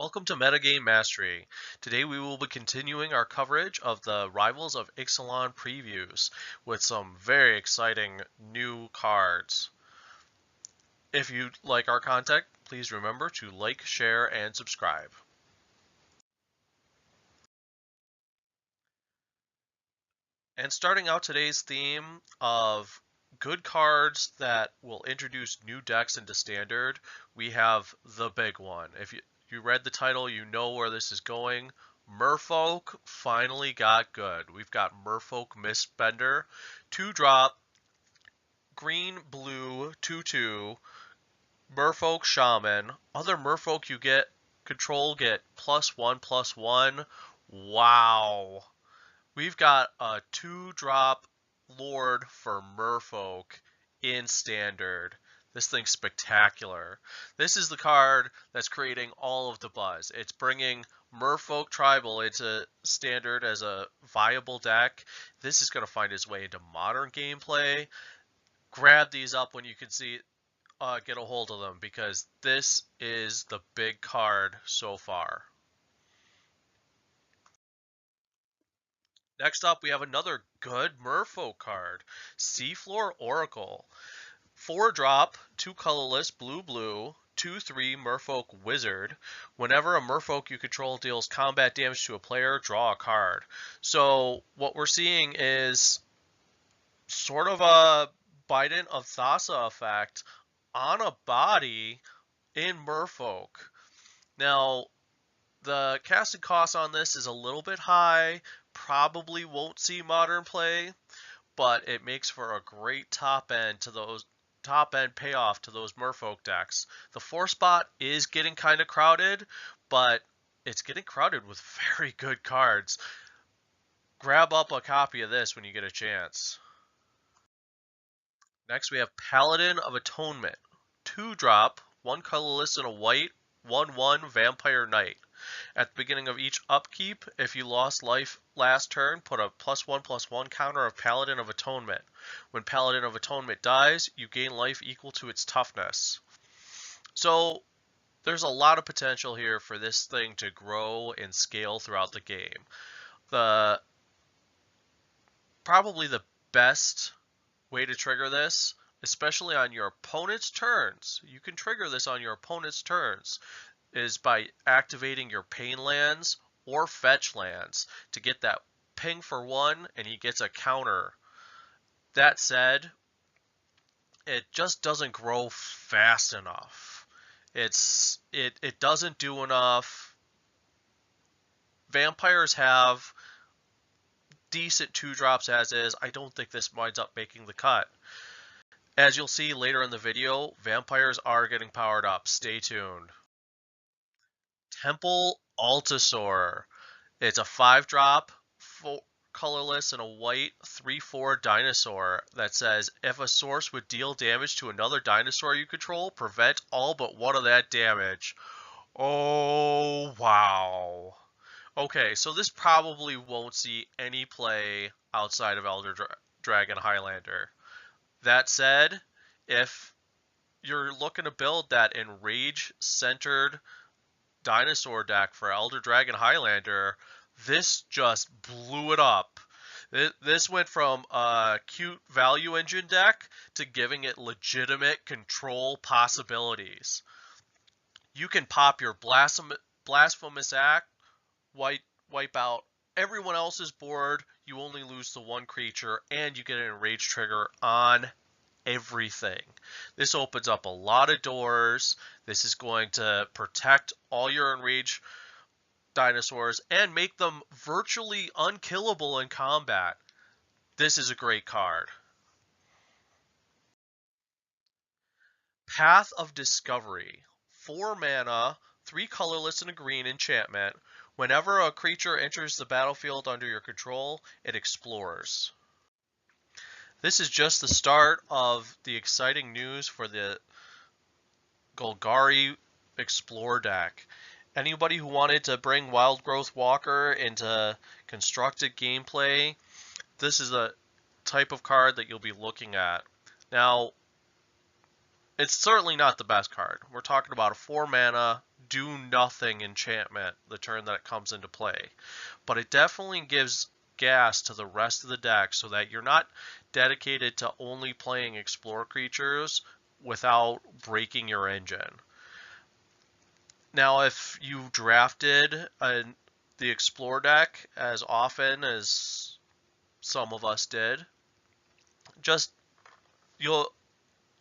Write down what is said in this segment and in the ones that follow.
Welcome to Metagame Mastery. Today we will be continuing our coverage of the Rivals of Ixalan previews with some very exciting new cards. If you like our content, please remember to like, share, and subscribe. And starting out today's theme of good cards that will introduce new decks into Standard, we have the big one. If you read the title, you know where this is going. Merfolk finally got good. We've got Merfolk Mistbender, 2-drop, green, blue, 2/2, Merfolk Shaman. Other Merfolk you control get +1/+1. Wow. We've got a 2-drop Lord for Merfolk in Standard. This thing's spectacular. This is the card that's creating all of the buzz. It's bringing Merfolk Tribal into Standard as a viable deck. This is going to find its way into Modern gameplay. Grab these up when you can get a hold of them, because this is the big card so far. Next up, we have another good Merfolk card, Seafloor Oracle. 4-drop, 2 colorless, blue, 2/3 Merfolk Wizard. Whenever a Merfolk you control deals combat damage to a player, draw a card. So what we're seeing is sort of a Biden of Thassa effect on a body in Merfolk. Now, the casting cost on this is a little bit high, probably won't see modern play, but it makes for a great top end payoff to those Merfolk decks. The 4 spot is getting kind of crowded, but it's getting crowded with very good cards. Grab up a copy of this when you get a chance. Next we have Paladin of Atonement. 2-drop, 1 colorless and a white, 1/1 Vampire Knight. At the beginning of each upkeep, if you lost life last turn, put a +1/+1 counter of Paladin of Atonement. When Paladin of Atonement dies, you gain life equal to its toughness. So there's a lot of potential here for this thing to grow and scale throughout the game. Probably the best way to trigger this, especially on your opponent's turns, you can trigger this on your opponent's turns, is by activating your pain lands or fetch lands to get that ping for 1, and he gets a counter. That said, it just doesn't grow fast enough. It doesn't do enough. Vampires have decent 2-drops as is. I don't think this winds up making the cut. As you'll see later in the video, vampires are getting powered up. Stay tuned. Temple Altisor. It's a 5-drop, 4 colorless and a white, 3/4 dinosaur that says if a source would deal damage to another dinosaur you control, prevent all but one of that damage. Oh, wow. Okay, so this probably won't see any play outside of Elder Dragon Highlander. That said, if you're looking to build that enrage-centered dinosaur deck for Elder Dragon Highlander, this just blew it up. This went from a cute value engine deck to giving it legitimate control possibilities. You can pop your Blasphemous Act, wipe out everyone else's board, you only lose the 1 creature, and you get an enrage trigger on everything. This opens up a lot of doors. This is going to protect all your enraged dinosaurs and make them virtually unkillable in combat. This is a great card. Path of Discovery. 4 mana, 3 colorless and a green enchantment. Whenever a creature enters the battlefield under your control, it explores. This is just the start of the exciting news for the Golgari Explore deck. Anybody who wanted to bring Wild Growth Walker into constructed gameplay, this is a type of card that you'll be looking at. Now, it's certainly not the best card. We're talking about a 4 mana, do nothing enchantment the turn that it comes into play. But it definitely gives gas to the rest of the deck so that you're not dedicated to only playing explore creatures without breaking your engine. Now, if you drafted the explore deck as often as some of us did, just you'll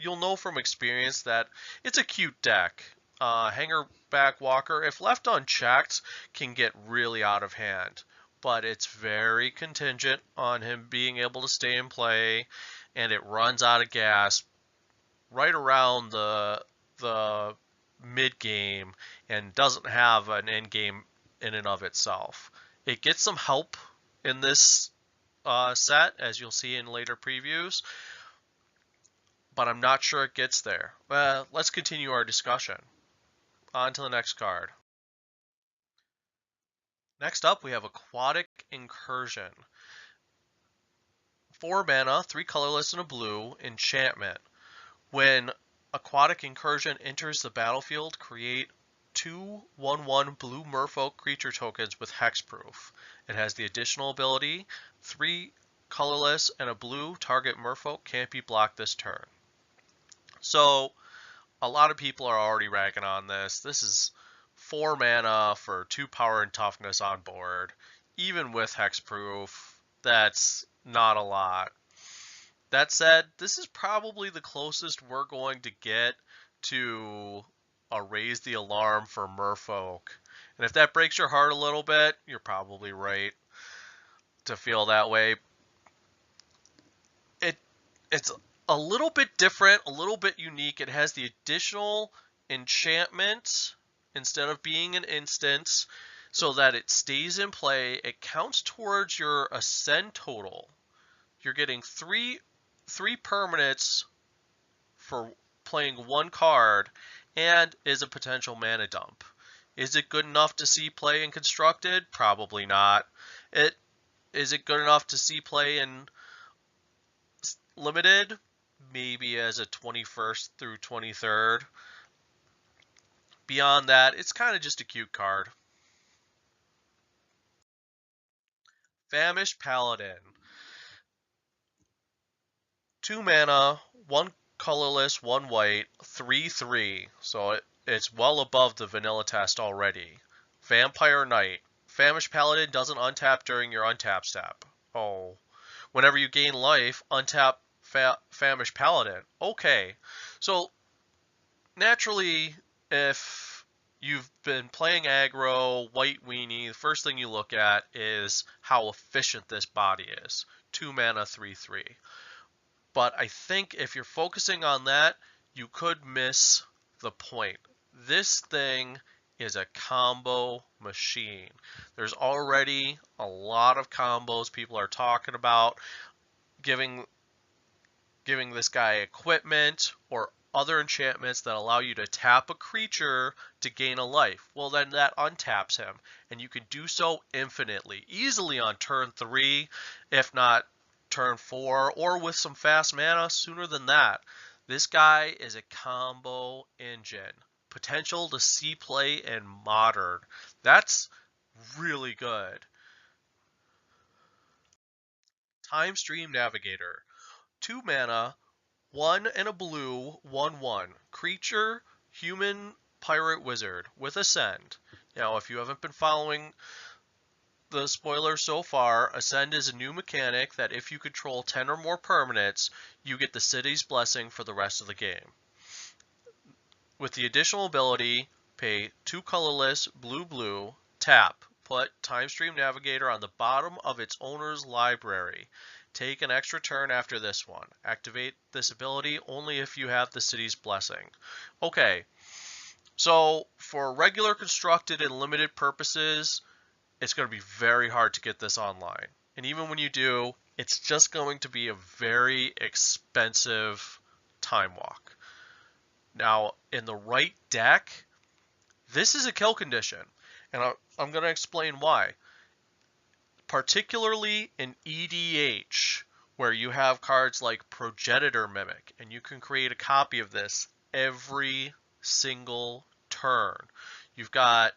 know from experience that it's a cute deck. Hangerback Walker, if left unchecked, can get really out of hand, but it's very contingent on him being able to stay in play, and it runs out of gas right around the mid game and doesn't have an end game in and of itself. It gets some help in this set, as you'll see in later previews, but I'm not sure it gets there. Let's continue our discussion. On to the next card. Next up, we have Aquatic Incursion. 4 mana, 3 colorless and a blue, enchantment. When Aquatic Incursion enters the battlefield, create 2 1/1 blue Merfolk creature tokens with hexproof. It has the additional ability, 3 colorless and a blue, target Merfolk can't be blocked this turn. So, a lot of people are already ragging on this. This is 4 mana for 2 power and toughness on board. Even with hexproof, that's not a lot. That said, this is probably the closest we're going to get to a raise the alarm for Merfolk. And if that breaks your heart a little bit, you're probably right to feel that way. It's a little bit different, a little bit unique. It has the additional enchantment instead of being an instant, so that it stays in play. It counts towards your ascend total. You're getting three permanents for playing 1 card, and is a potential mana dump. Is it good enough to see play in Constructed? Probably not. Is it good enough to see play in Limited? Maybe as a 21st through 23rd. Beyond that, it's kind of just a cute card. Famish Paladin. 2 mana, 1 colorless, 1 white, 3/3. So it's well above the vanilla test already. Vampire Knight. Famish Paladin doesn't untap during your untap step. Oh. Whenever you gain life, untap Famish Paladin. Okay. So, naturally, if you've been playing aggro, white weenie, the first thing you look at is how efficient this body is. 2 mana, 3/3. But I think if you're focusing on that, you could miss the point. This thing is a combo machine. There's already a lot of combos people are talking about, giving this guy equipment or other enchantments that allow you to tap a creature to gain a life. Well, then that untaps him, and you can do so infinitely, easily on turn 3, if not turn 4, or with some fast mana sooner than that. This guy is a combo engine. Potential to see play in Modern. That's really good. Time Stream Navigator. 2 mana, 1 and a blue, 1/1. Creature, human, pirate, wizard with Ascend. Now, if you haven't been following the spoiler so far, Ascend is a new mechanic that if you control 10 or more permanents, you get the City's Blessing for the rest of the game. With the additional ability, pay 2 colorless, blue, tap, put Time Stream Navigator on the bottom of its owner's library. Take an extra turn after this one. Activate this ability only if you have the City's Blessing. Okay, so for regular constructed and limited purposes, it's going to be very hard to get this online. And even when you do, it's just going to be a very expensive time walk. Now, in the right deck, this is a kill condition. And I'm going to explain why. Particularly in EDH, where you have cards like Progenitor Mimic, and you can create a copy of this every single turn. You've got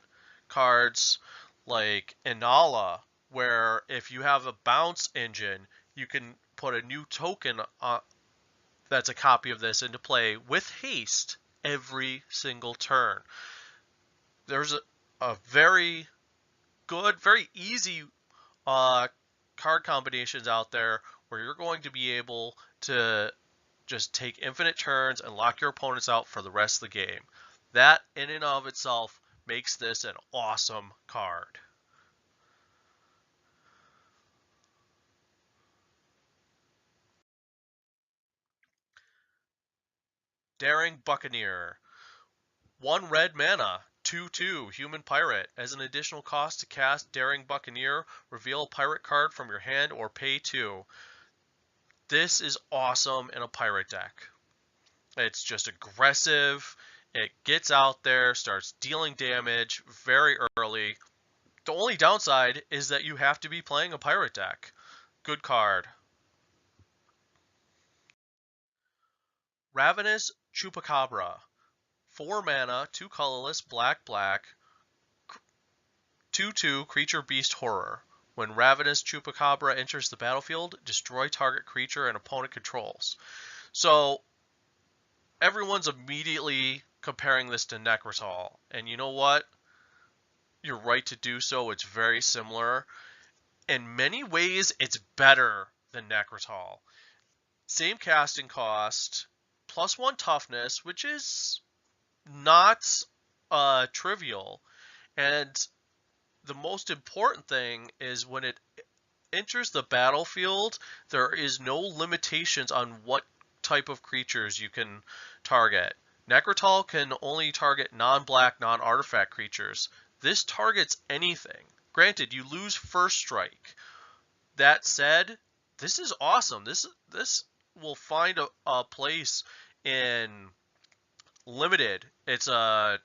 cards like Inala, where if you have a bounce engine, you can put a new token that's a copy of this into play with haste every single turn. There's a very good, very easy card combinations out there where you're going to be able to just take infinite turns and lock your opponents out for the rest of the game. That in and of itself makes this an awesome card. Daring Buccaneer. 1 red mana, 2/2, human pirate. As an additional cost to cast Daring Buccaneer, reveal a pirate card from your hand or pay 2. This is awesome in a pirate deck. It's just aggressive. It gets out there, starts dealing damage very early. The only downside is that you have to be playing a pirate deck. Good card. Ravenous Chupacabra. 4 mana, 2 colorless, black, 2/2 creature beast horror. When Ravenous Chupacabra enters the battlefield, destroy target creature and opponent controls. So everyone's immediately comparing this to Necrotal. And you know what? You're right to do so. It's very similar. In many ways, it's better than Necrotal. Same casting cost, +1 toughness, which is not trivial. And the most important thing is when it enters the battlefield, there is no limitations on what type of creatures you can target. Necrotal can only target non-black, non-artifact creatures. This targets anything. Granted, you lose first strike. That said, this is awesome. This will find a place in Limited. It's a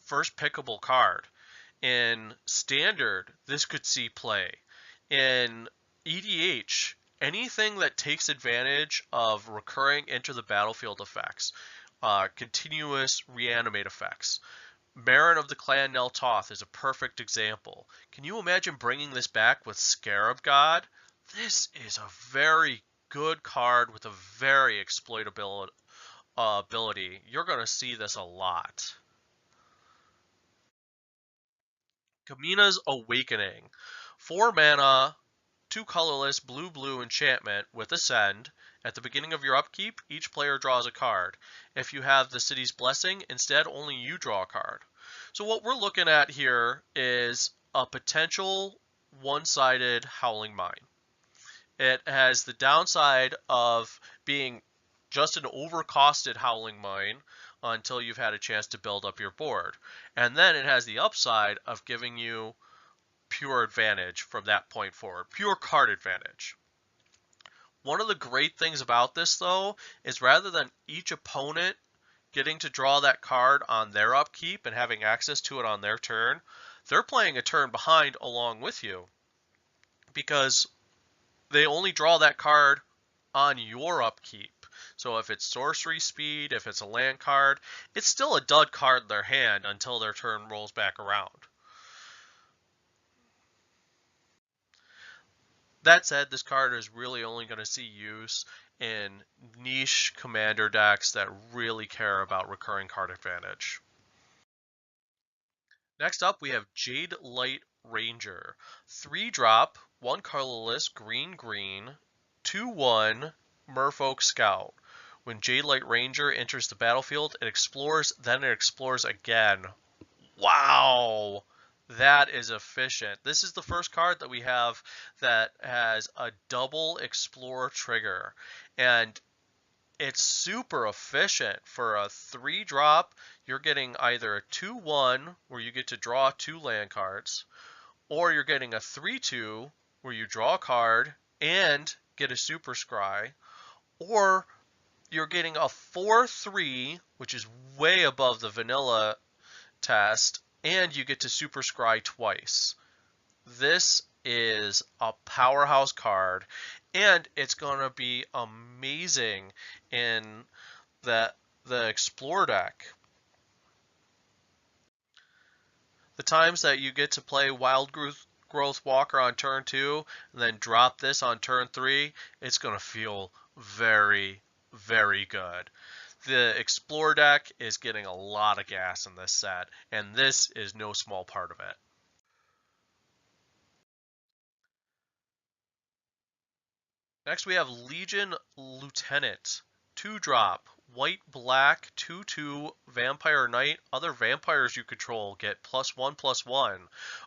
first pickable card. In Standard, this could see play. In EDH, anything that takes advantage of recurring enter the battlefield effects, continuous reanimate effects. Marin of the Clan Neltoth is a perfect example. Can you imagine bringing this back with Scarab God? This is a very good card with a very exploitable ability. You're going to see this a lot. Caminos Awakening. 4 mana, 2 colorless, blue enchantment with Ascend. At the beginning of your upkeep, each player draws a card. If you have the city's blessing, instead only you draw a card. So what we're looking at here is a potential one-sided Howling Mine. It has the downside of being just an overcosted Howling Mine until you've had a chance to build up your board. And then it has the upside of giving you pure advantage from that point forward, pure card advantage. One of the great things about this, though, is rather than each opponent getting to draw that card on their upkeep and having access to it on their turn, they're playing a turn behind along with you because they only draw that card on your upkeep. So if it's sorcery speed, if it's a land card, it's still a dud card in their hand until their turn rolls back around. That said, this card is really only going to see use in niche commander decks that really care about recurring card advantage. Next up, we have Jade Light Ranger. 3-drop, 1 colorless, green, 2/1, Merfolk Scout. When Jade Light Ranger enters the battlefield, it explores, then it explores again. Wow! That is efficient. This is the first card that we have that has a double explore trigger. And it's super efficient. For a 3-drop, you're getting either a 2/1 where you get to draw 2 land cards, or you're getting a 3/2 where you draw a card and get a super scry, or you're getting a 4/3, which is way above the vanilla test, and you get to super scry twice. This is a powerhouse card, and it's going to be amazing in that the Explore deck. The times that you get to play Wild Growth Walker on turn 2 and then drop this on turn 3, it's going to feel very, very good. The Explore deck is getting a lot of gas in this set, and this is no small part of it. Next we have Legion Lieutenant. 2-drop, white, black, 2/2, Vampire Knight. Other vampires you control get +1/+1.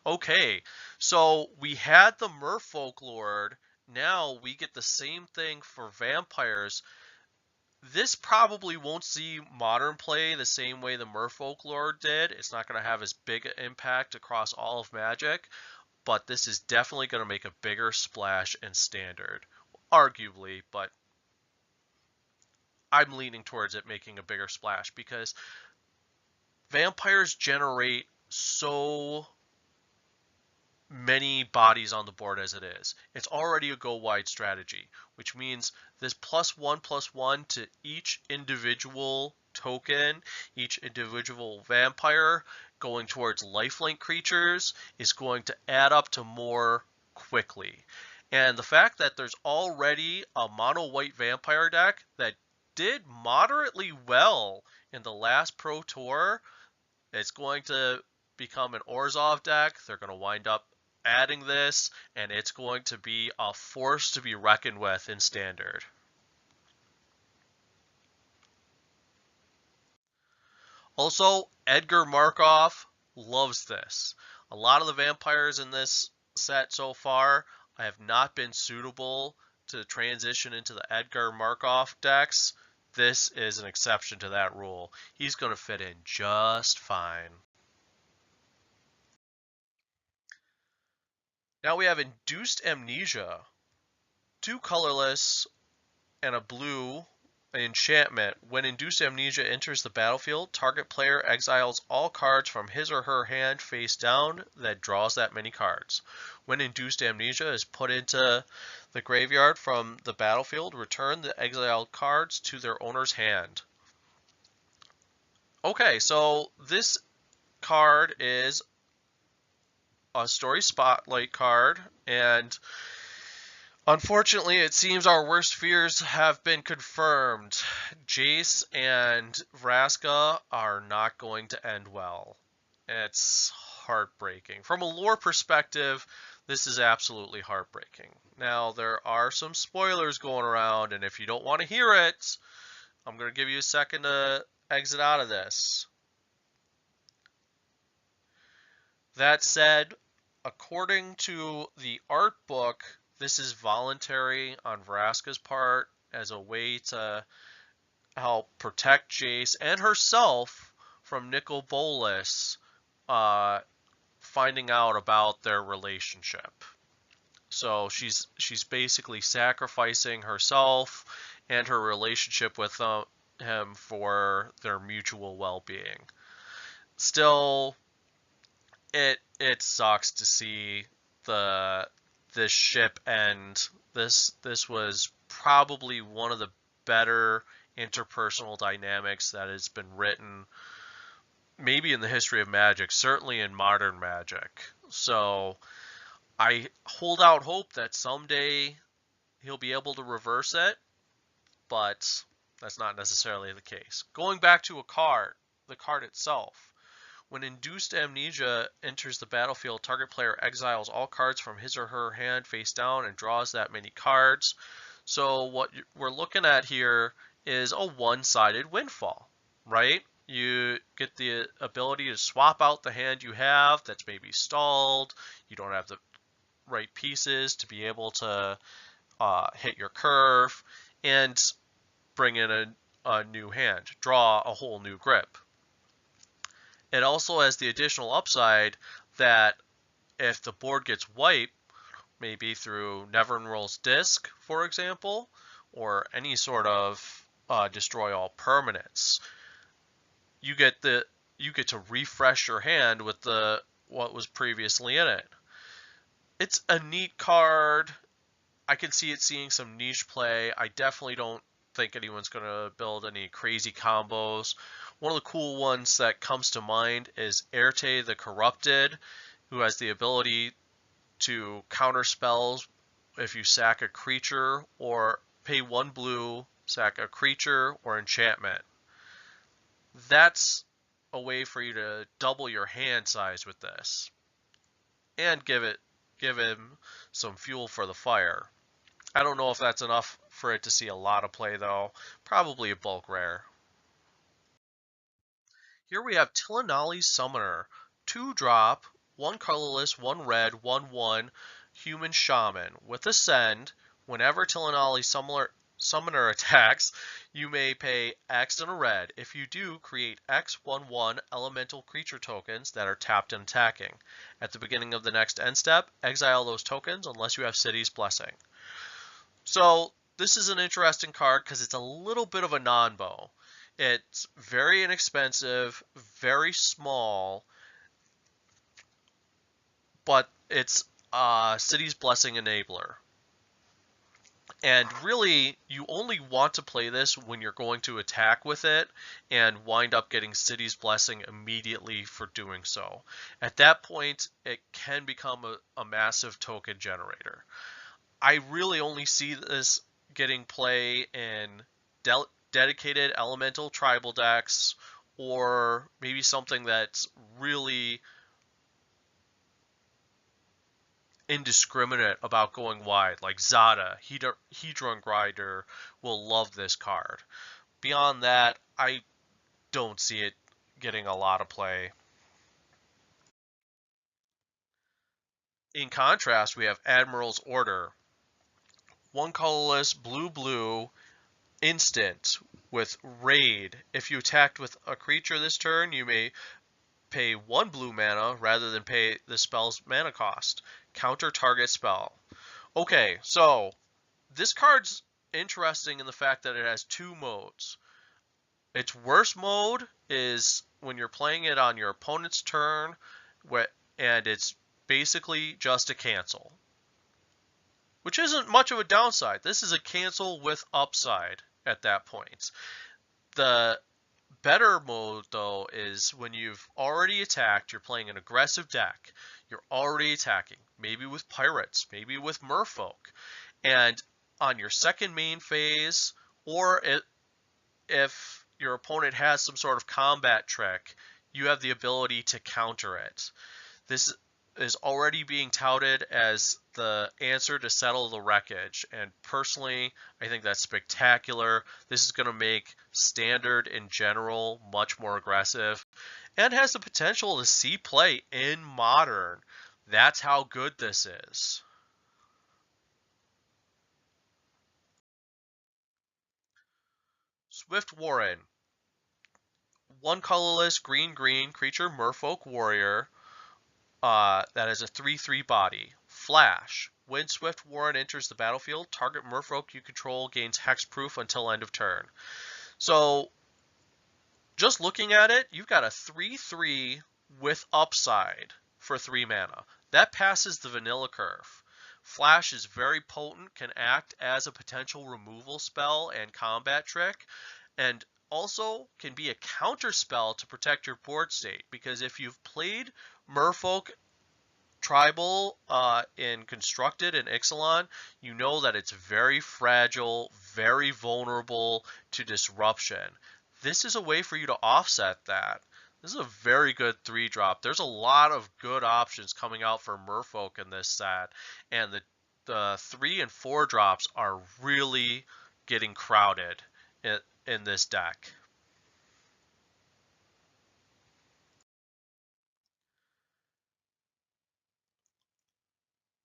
Okay, so we had the Merfolk Lord. Now we get the same thing for vampires. This probably won't see modern play the same way the Merfolk Lord did. It's not going to have as big an impact across all of Magic, but this is definitely going to make a bigger splash in Standard. Arguably, but I'm leaning towards it making a bigger splash because vampires generate so many bodies on the board as it is. It's already a go wide strategy, which means this +1/+1 to each individual token, each individual vampire going towards lifelink creatures is going to add up to more quickly. And the fact that there's already a mono white vampire deck that did moderately well in the last Pro Tour, it's going to become an Orzhov deck. They're going to wind up adding this, and it's going to be a force to be reckoned with in Standard. Also, Edgar Markov loves this. A lot of the vampires in this set so far have not been suitable to transition into the Edgar Markov decks. This is an exception to that rule. He's going to fit in just fine. Now we have Induced Amnesia. 2 colorless and a blue enchantment. When Induced Amnesia enters the battlefield, target player exiles all cards from his or her hand face down that draws that many cards. When Induced Amnesia is put into the graveyard from the battlefield, return the exiled cards to their owner's hand. Okay, so this card is a Story Spotlight card, and unfortunately, it seems our worst fears have been confirmed. Jace and Vraska are not going to end well. It's heartbreaking. From a lore perspective, this is absolutely heartbreaking. Now, there are some spoilers going around, and if you don't want to hear it, I'm going to give you a second to exit out of this. That said, according to the art book, this is voluntary on Vraska's part as a way to help protect Jace and herself from Nicol Bolas finding out about their relationship. So she's basically sacrificing herself and her relationship with him for their mutual well-being. Still, it sucks to see this ship end. This was probably one of the better interpersonal dynamics that has been written, maybe in the history of Magic, certainly in modern Magic. So I hold out hope that someday he'll be able to reverse it, but that's not necessarily the case. Going back to the card itself. When Induced Amnesia enters the battlefield, target player exiles all cards from his or her hand face down and draws that many cards. So what we're looking at here is a one-sided windfall, right? You get the ability to swap out the hand you have that's maybe stalled. You don't have the right pieces to be able to hit your curve and bring in a new hand, draw a whole new grip. It also has the additional upside that if the board gets wiped, maybe through Nevinyrral's Disc, for example, or any sort of destroy all permanents, you get to refresh your hand with what was previously in it. It's a neat card. I can see it seeing some niche play. I definitely don't think anyone's going to build any crazy combos. One of the cool ones that comes to mind is Erte the Corrupted, who has the ability to counter spells if you sack a creature or pay 1 blue, sack a creature or enchantment. That's a way for you to double your hand size with this and give him some fuel for the fire. I don't know if that's enough for it to see a lot of play though. Probably a bulk rare. Here we have Tillinali Summoner, 2-drop, 1 colorless, 1 red, 1/1 human shaman. With Ascend, whenever Tillinali Summoner attacks, you may pay X and a red. If you do, create X 1/1 elemental creature tokens that are tapped and attacking. At the beginning of the next end step, exile those tokens unless you have City's Blessing. So this is an interesting card because it's a little bit of a non-bow. It's very inexpensive, very small, but it's a City's Blessing enabler. And really, you only want to play this when you're going to attack with it and wind up getting City's Blessing immediately for doing so. At that point, it can become a massive token generator. I really only see this getting play in dedicated elemental tribal decks, or maybe something that's really indiscriminate about going wide, like Zada, Hedron Grinder will love this card. Beyond that, I don't see it getting a lot of play. In contrast, we have Admiral's Order. 1 colorless, blue, instant with Raid. If you attacked with a creature this turn, you may pay 1 blue mana rather than pay the spell's mana cost. Counter target spell. Okay, so this card's interesting in the fact that it has 2 modes. Its worst mode is when you're playing it on your opponent's turn, and it's basically just a cancel, which isn't much of a downside. This is a cancel with upside at that point. The better mode, though, is when you've already attacked, you're playing an aggressive deck, you're already attacking, maybe with pirates, maybe with merfolk, and on your second main phase, or if your opponent has some sort of combat trick, you have the ability to counter it. This is already being touted as the answer to Settle the Wreckage, and personally, I think that's spectacular. This is going to make Standard in general much more aggressive, and has the potential to see play in Modern. That's how good this is. Swift Warren. 1 colorless, green creature, Merfolk Warrior. That is a 3/3 body. Flash. When Swift Warren enters the battlefield, target Merfolk you control gains hexproof until end of turn. So, just looking at it, you've got a 3/3 with upside for 3 mana. That passes the vanilla curve. Flash is very potent, can act as a potential removal spell and combat trick, and also can be a counter spell to protect your board state, because if you've played Merfolk Tribal in Constructed and Ixalan, you know that it's very fragile, very vulnerable to disruption. This is a way for you to offset that. This is a very good 3-drop. There's a lot of good options coming out for Merfolk in this set, and the 3 and 4 drops are really getting crowded in this deck.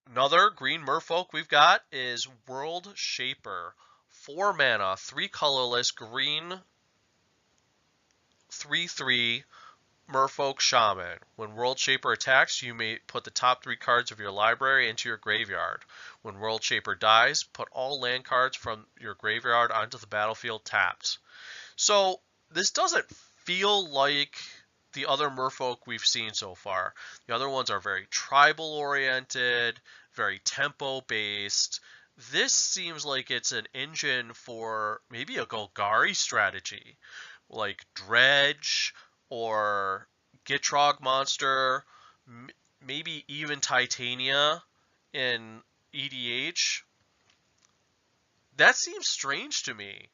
Another green Merfolk we've got is World Shaper. 4 mana, 3 colorless, green, 3/3 Merfolk Shaman. When World Shaper attacks, you may put the top 3 cards of your library into your graveyard. When World Shaper dies, put all land cards from your graveyard onto the battlefield tapped. So this doesn't feel like the other Merfolk we've seen so far. The other ones are very tribal oriented, very tempo based, This seems like it's an engine for maybe a Golgari strategy, like Dredge or Gitrog Monster, maybe even Titania in EDH. That seems strange to me.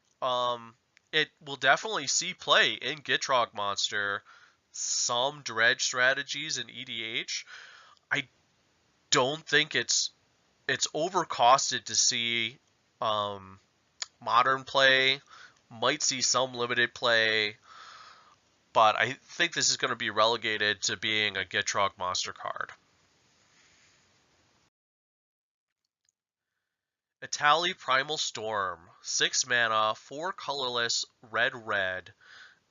It will definitely see play in Gitrog Monster, some Dredge strategies in EDH. I don't think it's overcosted to see modern play. Might see some limited play, but I think this is going to be relegated to being a Gitrog monster card. Etali Primal Storm, 6 mana, 4 colorless, red,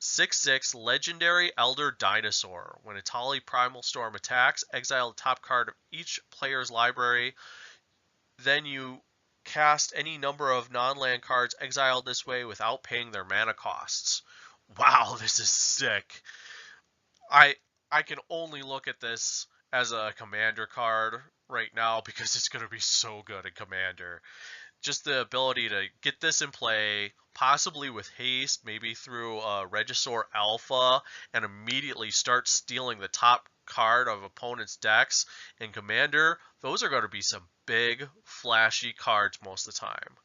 6/6 legendary Elder Dinosaur. When Etali Primal Storm attacks, exile the top card of each player's library. Then you cast any number of non-land cards exiled this way without paying their mana costs. Wow, this is sick. I I can only look at this as a commander card right now because it's going to be so good in commander. Just the ability to get this in play, possibly with haste, maybe through Regisaur Alpha, and immediately start stealing the top card of opponent's decks in commander. Those are going to be some big, flashy cards most of the time.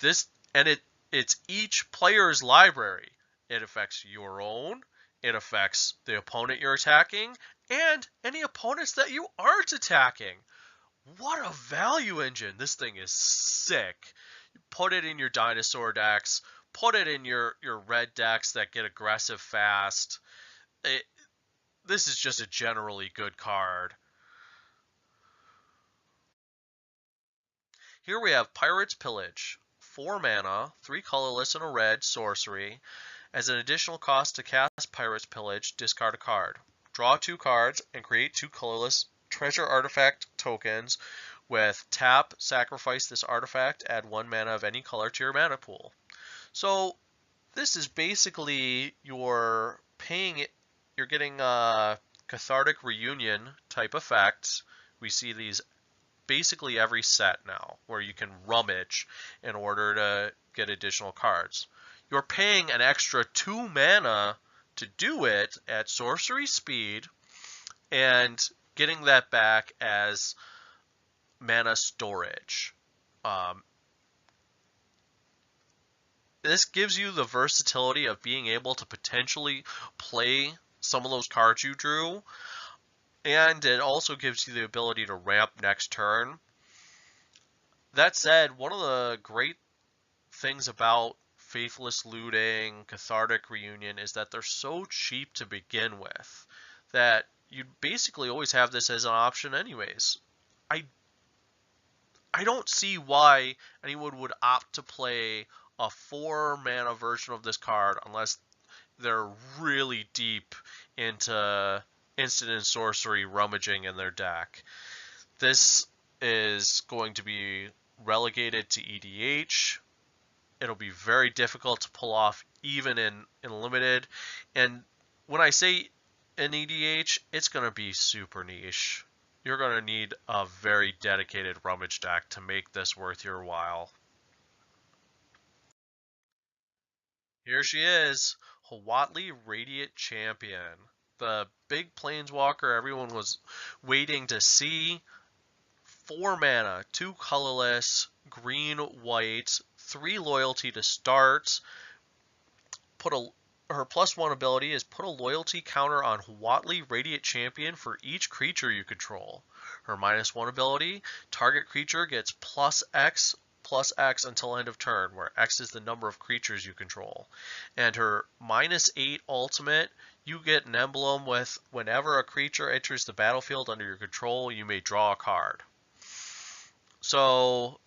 This and it's each player's library. It affects your own. It affects the opponent you're attacking and any opponents that you aren't attacking. What a value engine. This thing is sick. Put it in your dinosaur decks. Put it in your red decks that get aggressive fast. This is just a generally good card. Here we have Pirate's Pillage. 4 mana, 3 colorless and a red sorcery. As an additional cost to cast Pirate's Pillage, discard a card. Draw 2 cards and create 2 colorless treasure artifact tokens with tap, sacrifice this artifact, add 1 mana of any color to your mana pool. So this is basically you're getting a cathartic reunion type effects. We see these basically every set now where you can rummage in order to get additional cards. You're paying an extra 2 mana to do it at sorcery speed and getting that back as mana storage. This gives you the versatility of being able to potentially play some of those cards you drew, and it also gives you the ability to ramp next turn. That said, one of the great things about Faithless Looting, Cathartic Reunion is that they're so cheap to begin with that you basically always have this as an option anyways. I don't see why anyone would opt to play a 4 mana version of this card unless they're really deep into instant and sorcery rummaging in their deck. This is going to be relegated to EDH. It'll be very difficult to pull off even in limited. And when I say in EDH, it's going to be super niche. You're going to need a very dedicated rummage deck to make this worth your while. Here she is, Huatli Radiant Champion. The big planeswalker everyone was waiting to see. 4 mana, 2 colorless, green, white, 3 loyalty to start. Her +1 ability is put a loyalty counter on Huatli Radiant Champion for each creature you control. Her -1 ability, target creature gets +X until end of turn, where X is the number of creatures you control. And her -8 ultimate, you get an emblem with whenever a creature enters the battlefield under your control, you may draw a card. So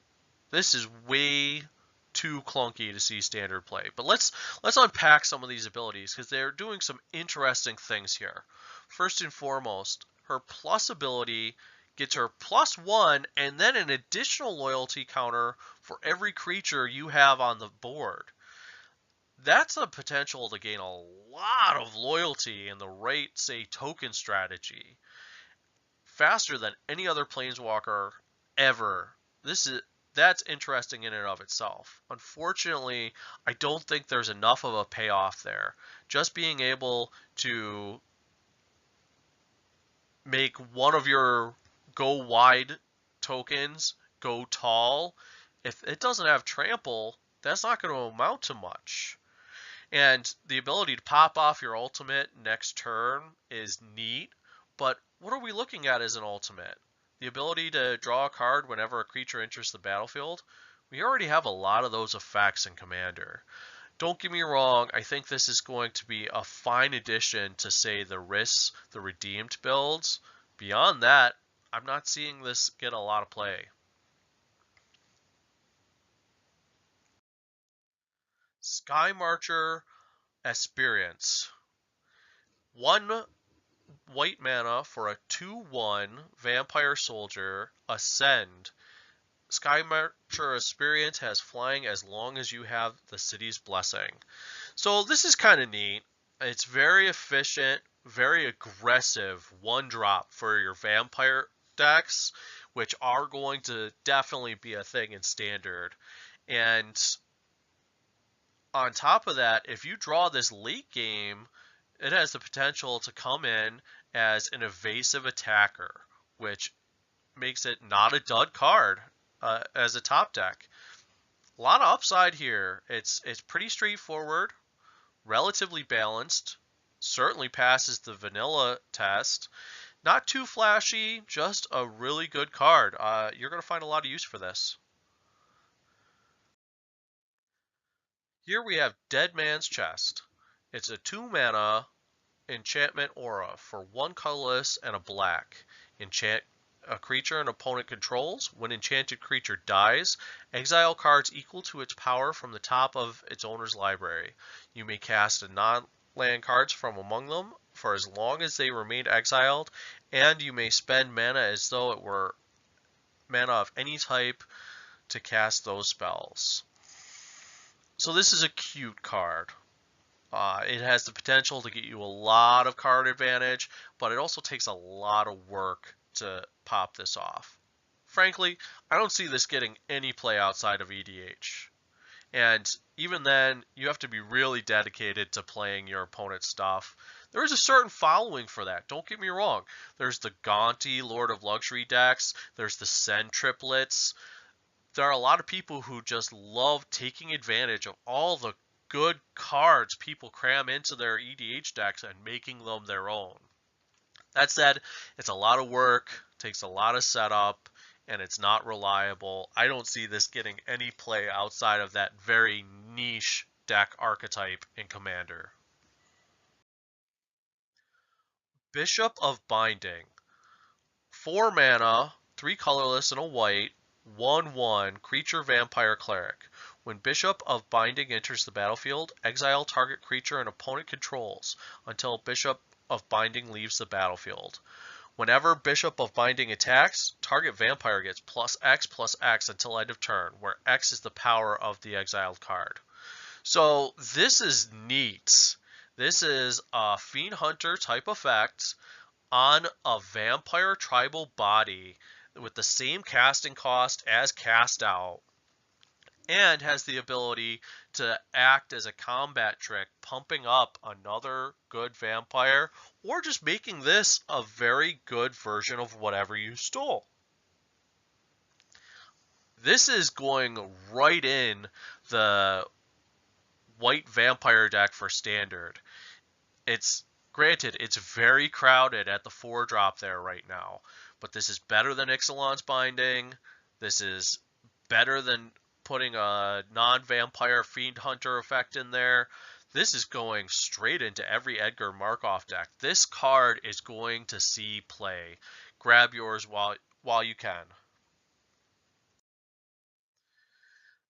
this is way too clunky to see standard play. But let's unpack some of these abilities because they're doing some interesting things here. First and foremost, her plus ability gets her +1 and then an additional loyalty counter for every creature you have on the board. That's a potential to gain a lot of loyalty in the right, say, token strategy. Faster than any other planeswalker ever. This that's interesting in and of itself. Unfortunately, I don't think there's enough of a payoff there. Just being able to make one of your go wide tokens go tall, if it doesn't have trample, that's not going to amount to much. And the ability to pop off your ultimate next turn is neat, but what are we looking at as an ultimate? The ability to draw a card whenever a creature enters the battlefield? We already have a lot of those effects in Commander. Don't get me wrong, I think this is going to be a fine addition to, say, the risks, the redeemed builds. Beyond that, I'm not seeing this get a lot of play. Sky Marcher Experience. 1 white mana for a 2/1 Vampire Soldier, Ascend. Sky Marcher Experience has flying as long as you have the city's blessing. So this is kind of neat. It's very efficient, very aggressive 1-drop for your vampire decks, which are going to definitely be a thing in Standard. And on top of that, if you draw this late game, it has the potential to come in as an evasive attacker, which makes it not a dud card as a top deck. A lot of upside here. It's pretty straightforward, relatively balanced, certainly passes the vanilla test. Not too flashy, just a really good card. You're going to find a lot of use for this. Here we have Dead Man's Chest. It's a 2-mana enchantment aura for 1 colorless and a black. Enchant a creature an opponent controls. When enchanted creature dies, exile cards equal to its power from the top of its owner's library. You may cast a non-land cards from among them for as long as they remain exiled, and you may spend mana as though it were mana of any type to cast those spells. So this is a cute card. It has the potential to get you a lot of card advantage, but it also takes a lot of work to pop this off. Frankly, I don't see this getting any play outside of EDH. And even then, you have to be really dedicated to playing your opponent's stuff. There is a certain following for that, don't get me wrong. There's the Gaunty Lord of Luxury decks, there's the Sen triplets. There are a lot of people who just love taking advantage of all the good cards people cram into their EDH decks and making them their own. That said, it's a lot of work, takes a lot of setup, and it's not reliable. I don't see this getting any play outside of that very niche deck archetype in Commander. Bishop of Binding. 4 mana, 3 colorless and a white, 1/1 creature vampire cleric. When Bishop of Binding enters the battlefield, exile target creature an opponent controls until Bishop of Binding leaves the battlefield. Whenever Bishop of Binding attacks, target vampire gets +X until end of turn, where X is the power of the exiled card. So this is neat. This is a Fiend Hunter type effect on a vampire tribal body with the same casting cost as Cast Out, and has the ability to act as a combat trick, pumping up another good vampire, or just making this a very good version of whatever you stole. This is going right in the white vampire deck for Standard. It's granted, it's very crowded at the 4-drop there right now, but this is better than Ixalan's Binding. This is better than putting a non-vampire Fiend Hunter effect in there. This is going straight into every Edgar Markov deck. This card is going to see play. Grab yours while you can.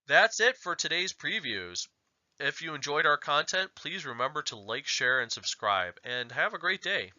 That's it for today's previews. If you enjoyed our content, please remember to like, share, and subscribe, and have a great day.